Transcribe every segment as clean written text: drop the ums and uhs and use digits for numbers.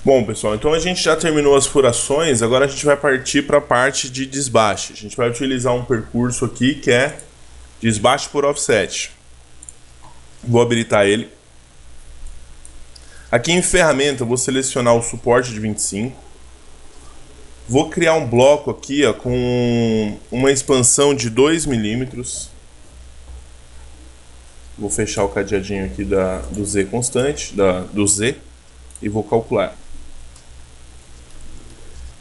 Bom, pessoal, então a gente já terminou as furações, agora a gente vai partir para a parte de desbaste. A gente vai utilizar um percurso aqui que é desbaste por offset. Vou habilitar ele. Aqui em ferramenta eu vou selecionar o suporte de 25. Vou criar um bloco aqui ó, com uma expansão de 2 milímetros. Vou fechar o cadeadinho aqui do Z constante, do Z, e vou calcular.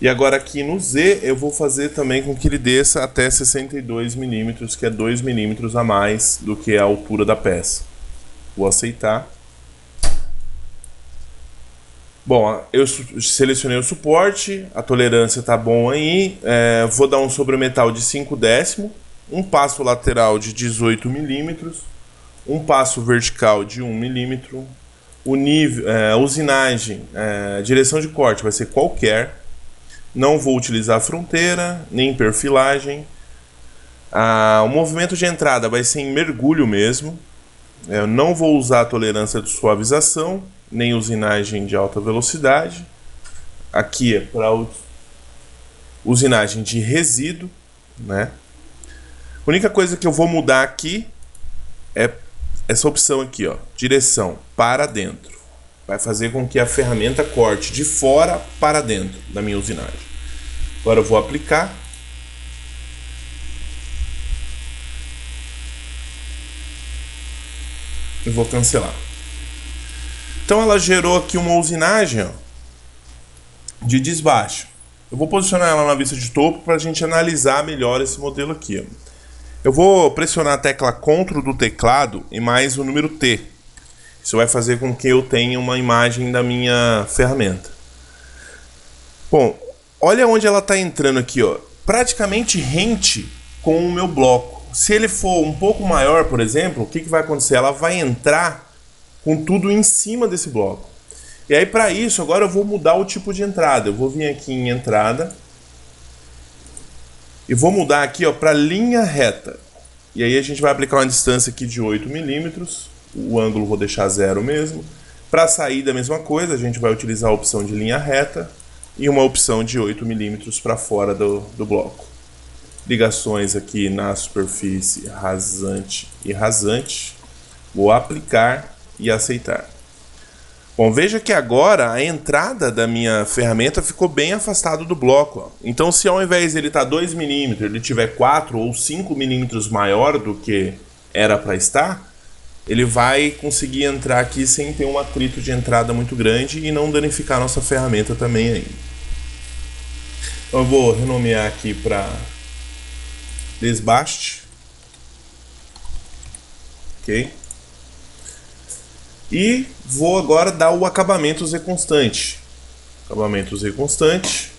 E agora aqui no Z eu vou fazer também com que ele desça até 62 milímetros, que é 2 milímetros a mais do que a altura da peça. Vou aceitar. Bom, eu selecionei o suporte, a tolerância tá bom aí. Vou dar um sobremetal de 5/10, um passo lateral de 18 milímetros, um passo vertical de 1 milímetro. O nível, usinagem, direção de corte vai ser qualquer. Não vou utilizar fronteira, nem perfilagem. O movimento de entrada vai ser em mergulho mesmo. Eu não vou usar a tolerância de suavização, nem usinagem de alta velocidade. Aqui é para usinagem de resíduo, né? A única coisa que eu vou mudar aqui é essa opção aqui, ó, direção para dentro. Vai fazer com que a ferramenta corte de fora para dentro da minha usinagem. Agora eu vou aplicar. E vou cancelar. Então ela gerou aqui uma usinagem ó, de desbaste. Eu vou posicionar ela na vista de topo para a gente analisar melhor esse modelo aqui. Ó. Eu vou pressionar a tecla CTRL do teclado e mais o número T. Isso vai fazer com que eu tenha uma imagem da minha ferramenta. Bom, olha onde ela está entrando aqui, ó, praticamente rente com o meu bloco. Se ele for um pouco maior, por exemplo, o que vai acontecer? Ela vai entrar com tudo em cima desse bloco. E aí para isso, agora eu vou mudar o tipo de entrada. Eu vou vir aqui em entrada e vou mudar aqui para linha reta. E aí a gente vai aplicar uma distância aqui de 8 milímetros. O ângulo vou deixar 0 mesmo. Para a saída a mesma coisa, a gente vai utilizar a opção de linha reta e uma opção de 8 milímetros para fora do bloco. Ligações aqui na superfície rasante e rasante. Vou aplicar e aceitar. Bom, veja que agora a entrada da minha ferramenta ficou bem afastada do bloco. Ó. Então se ao invés de ele estar 2 milímetros, ele tiver 4 ou 5 milímetros maior do que era para estar, ele vai conseguir entrar aqui sem ter um atrito de entrada muito grande e não danificar a nossa ferramenta também ainda. Então eu vou renomear aqui para desbaste. Ok? E vou agora dar o acabamento Z constante. Acabamento Z constante.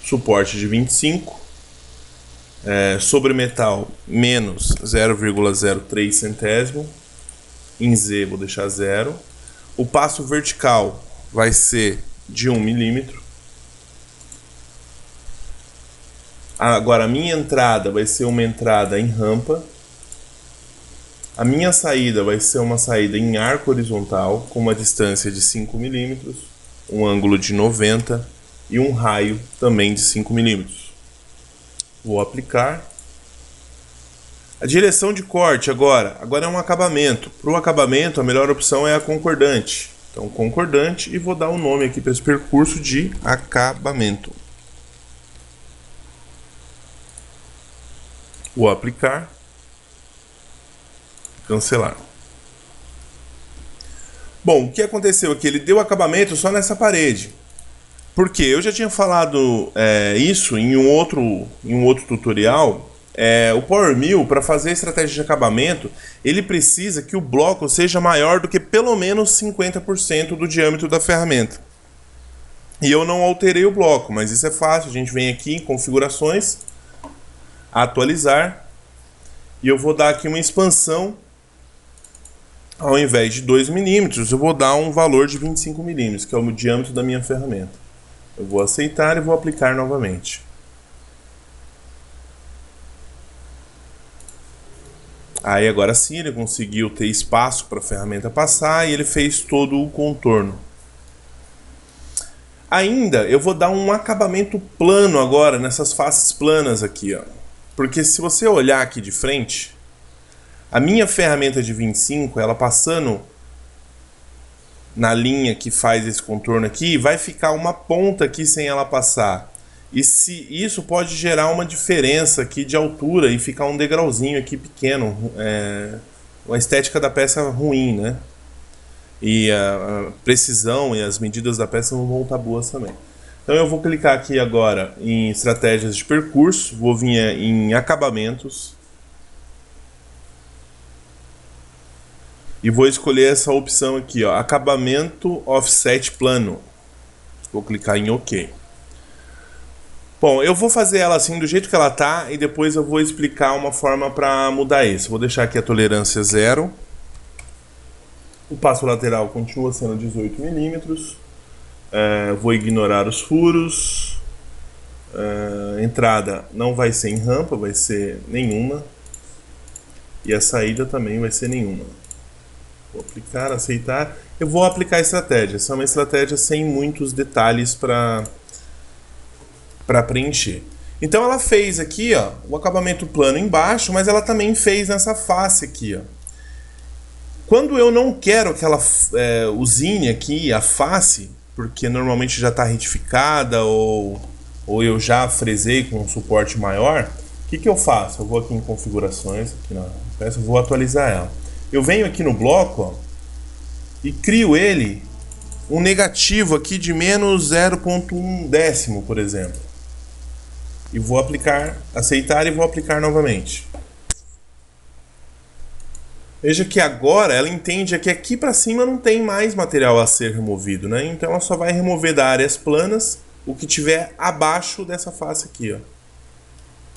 Suporte de 25. Sobre metal menos 0,03 centésimo. Em Z vou deixar 0. O passo vertical vai ser de 1 milímetro. Agora a minha entrada vai ser uma entrada em rampa. A minha saída vai ser uma saída em arco horizontal com uma distância de 5 milímetros, um ângulo de 90 e um raio também de 5 milímetros. Vou aplicar. A direção de corte agora é um acabamento. Para o acabamento a melhor opção é a concordante. Então concordante e vou dar um nome aqui para esse percurso de acabamento. Vou aplicar. Cancelar. Bom, o que aconteceu aqui? Ele deu acabamento só nessa parede. Porque eu já tinha falado isso em um outro tutorial. O Power Mill, para fazer a estratégia de acabamento, ele precisa que o bloco seja maior do que pelo menos 50% do diâmetro da ferramenta. E eu não alterei o bloco, mas isso é fácil. A gente vem aqui em configurações, atualizar, e eu vou dar aqui uma expansão. Ao invés de 2 milímetros, eu vou dar um valor de 25 milímetros, que é o diâmetro da minha ferramenta. Eu vou aceitar e vou aplicar novamente. Aí agora sim ele conseguiu ter espaço para a ferramenta passar e ele fez todo o contorno. Ainda eu vou dar um acabamento plano agora nessas faces planas aqui, ó. Porque se você olhar aqui de frente, a minha ferramenta de 25, ela passando na linha que faz esse contorno aqui, vai ficar uma ponta aqui sem ela passar. E se isso pode gerar uma diferença aqui de altura e ficar um degrauzinho aqui pequeno, uma estética da peça ruim, né? E a precisão e as medidas da peça não vão estar boas também. Então eu vou clicar aqui agora em estratégias de percurso, vou vir em acabamentos e vou escolher essa opção aqui, ó, acabamento offset plano. Vou clicar em OK. Bom, eu vou fazer ela assim do jeito que ela tá e depois eu vou explicar uma forma para mudar isso. Vou deixar aqui a tolerância 0. O passo lateral continua sendo 18 milímetros. Vou ignorar os furos. Entrada não vai ser em rampa, vai ser nenhuma. E a saída também vai ser nenhuma. Vou aplicar, aceitar. Eu vou aplicar a estratégia. Essa é uma estratégia sem muitos detalhes para preencher. Então ela fez aqui, ó, o acabamento plano embaixo, mas ela também fez nessa face aqui, ó. Quando eu não quero que ela usine aqui a face, porque normalmente já está retificada ou eu já fresei com um suporte maior, o que eu faço? Eu vou aqui em configurações, aqui na peça, vou atualizar ela. Eu venho aqui no bloco, ó, e crio ele um negativo aqui de menos 0,1 décimo, por exemplo. E vou aplicar, aceitar e vou aplicar novamente. Veja que agora ela entende que aqui para cima não tem mais material a ser removido, né? Então ela só vai remover das áreas planas o que tiver abaixo dessa face aqui, ó.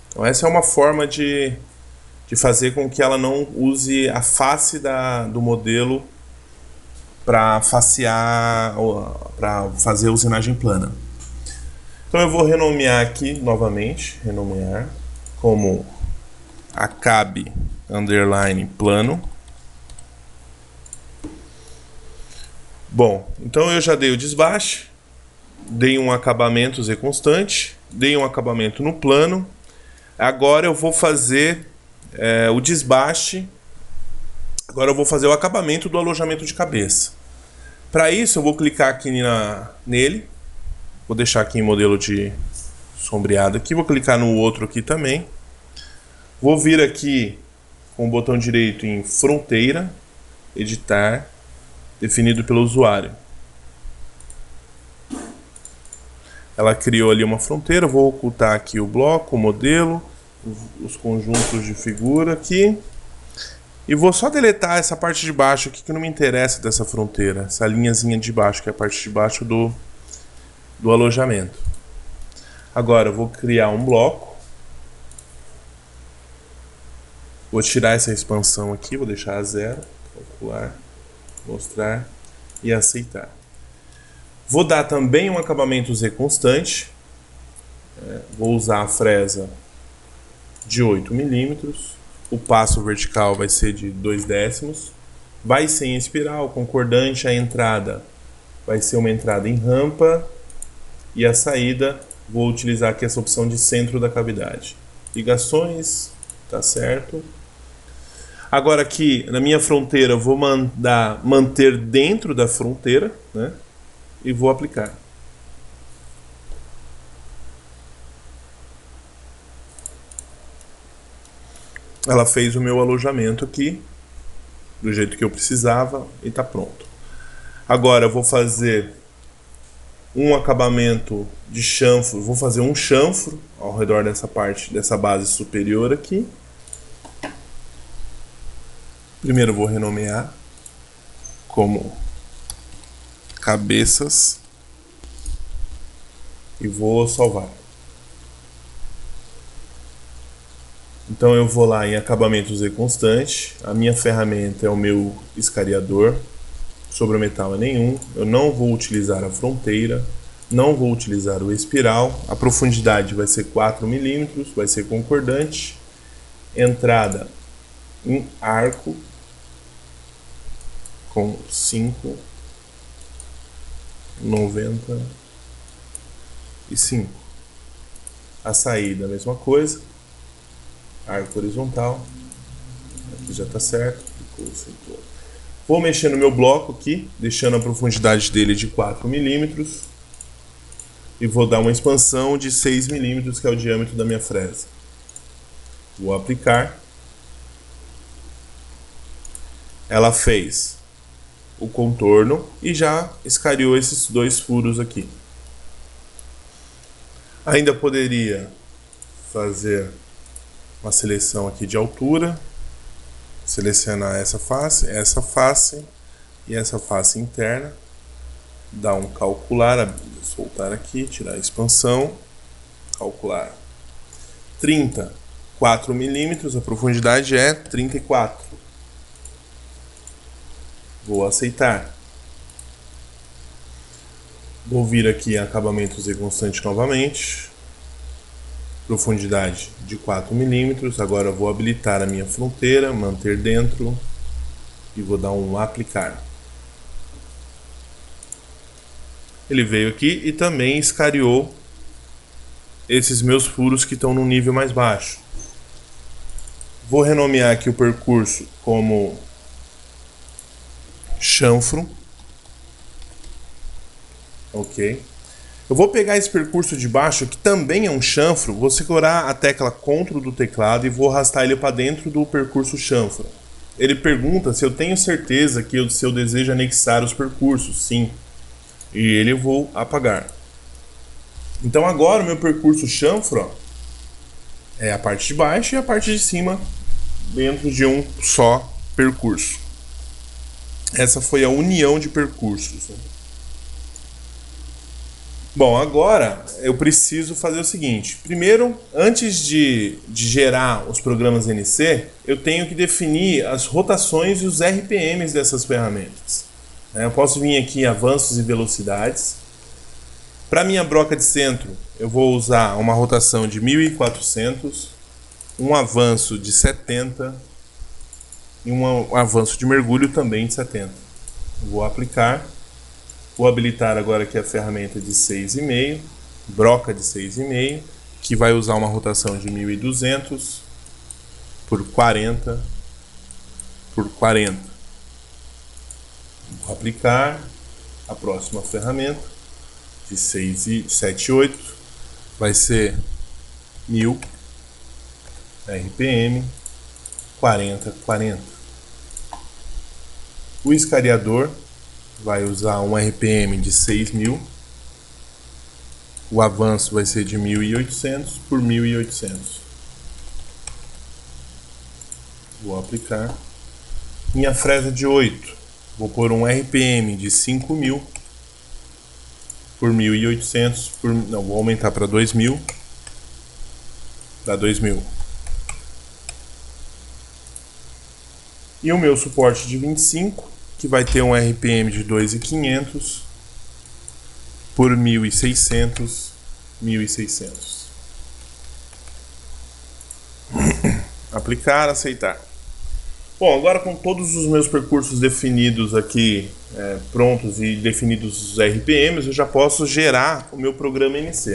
Então essa é uma forma de fazer com que ela não use a face do modelo para facear, para fazer usinagem plana. Então eu vou renomear aqui novamente, renomear como acabe underline plano. Bom, então eu já dei o desbaste, dei um acabamento Z constante, dei um acabamento no plano. Agora eu vou fazer o desbaste, agora eu vou fazer o acabamento do alojamento de cabeça. Para isso eu vou clicar aqui nele, vou deixar aqui em modelo de sombreado aqui, vou clicar no outro aqui também. Vou vir aqui com o botão direito em fronteira, editar, definido pelo usuário. Ela criou ali uma fronteira, vou ocultar aqui o bloco, o modelo, os conjuntos de figura aqui. E vou só deletar essa parte de baixo aqui que não me interessa dessa fronteira, essa linhazinha de baixo, que é a parte de baixo do alojamento. Agora eu vou criar um bloco. Vou tirar essa expansão aqui, vou deixar a 0, calcular, mostrar e aceitar. Vou dar também um acabamento Z constante. Vou usar a fresa de 8 milímetros. O passo vertical vai ser de 2 décimos. Vai ser em espiral, concordante. A entrada vai ser uma entrada em rampa. E a saída, vou utilizar aqui essa opção de centro da cavidade. Ligações, tá certo. Agora aqui, na minha fronteira, eu vou mandar manter dentro da fronteira, né? E vou aplicar. Ela fez o meu alojamento aqui, do jeito que eu precisava, e está pronto. Agora eu vou fazer um acabamento de chanfro, vou fazer um chanfro ao redor dessa parte, dessa base superior aqui. Primeiro eu vou renomear como cabeças e vou salvar. Então eu vou lá em acabamento Z constante, a minha ferramenta é o meu escariador, sobre o metal é nenhum, eu não vou utilizar a fronteira, não vou utilizar o espiral, a profundidade vai ser 4 milímetros, vai ser concordante, entrada em arco com 5,90 e 5. A saída, a mesma coisa. Arco horizontal. Aqui já está certo. Vou mexer no meu bloco aqui, deixando a profundidade dele de 4 milímetros. E vou dar uma expansão de 6 milímetros, que é o diâmetro da minha fresa. Vou aplicar. Ela fez o contorno e já escariou esses 2 furos aqui. Ainda poderia fazer uma seleção aqui de altura, selecionar essa face e essa face interna, dar um calcular, soltar aqui, tirar a expansão, calcular 34 milímetros, a profundidade é 34. Vou aceitar. Vou vir aqui em acabamento Z constante novamente. Profundidade de 4 milímetros. Agora vou habilitar a minha fronteira, manter dentro e vou dar um aplicar. Ele veio aqui e também escariou esses meus furos que estão no nível mais baixo. Vou renomear aqui o percurso como chanfro. Ok. Eu vou pegar esse percurso de baixo, que também é um chanfro, vou segurar a tecla CTRL do teclado e vou arrastar ele para dentro do percurso chanfro. Ele pergunta se eu tenho certeza que se eu desejo anexar os percursos. Sim. E ele eu vou apagar. Então agora o meu percurso chanfro, ó, é a parte de baixo e a parte de cima dentro de um só percurso. Essa foi a união de percursos. Bom, agora eu preciso fazer o seguinte. Primeiro, antes de gerar os programas NC, eu tenho que definir as rotações e os RPMs dessas ferramentas. Eu posso vir aqui em avanços e velocidades. Para minha broca de centro, eu vou usar uma rotação de 1400, um avanço de 70 e um avanço de mergulho também de 70. Vou aplicar. Vou habilitar agora aqui a ferramenta de 6,5, broca de 6,5, que vai usar uma rotação de 1200 por 40 por 40. Vou aplicar a próxima ferramenta de 6,78, vai ser 1000 RPM 40. O escariador vai usar um RPM de 6.000. O avanço vai ser de 1800 por 1800. Vou aplicar. Minha fresa de 8. Vou pôr um RPM de 5.000 por 1800. Não, vou aumentar para 2.000. Para 2.000. E o meu suporte de 25. Que vai ter um RPM de 2.500 por 1.600, 1.600. Aplicar, aceitar. Bom, agora com todos os meus percursos definidos aqui, prontos e definidos os RPMs, eu já posso gerar o meu programa NC.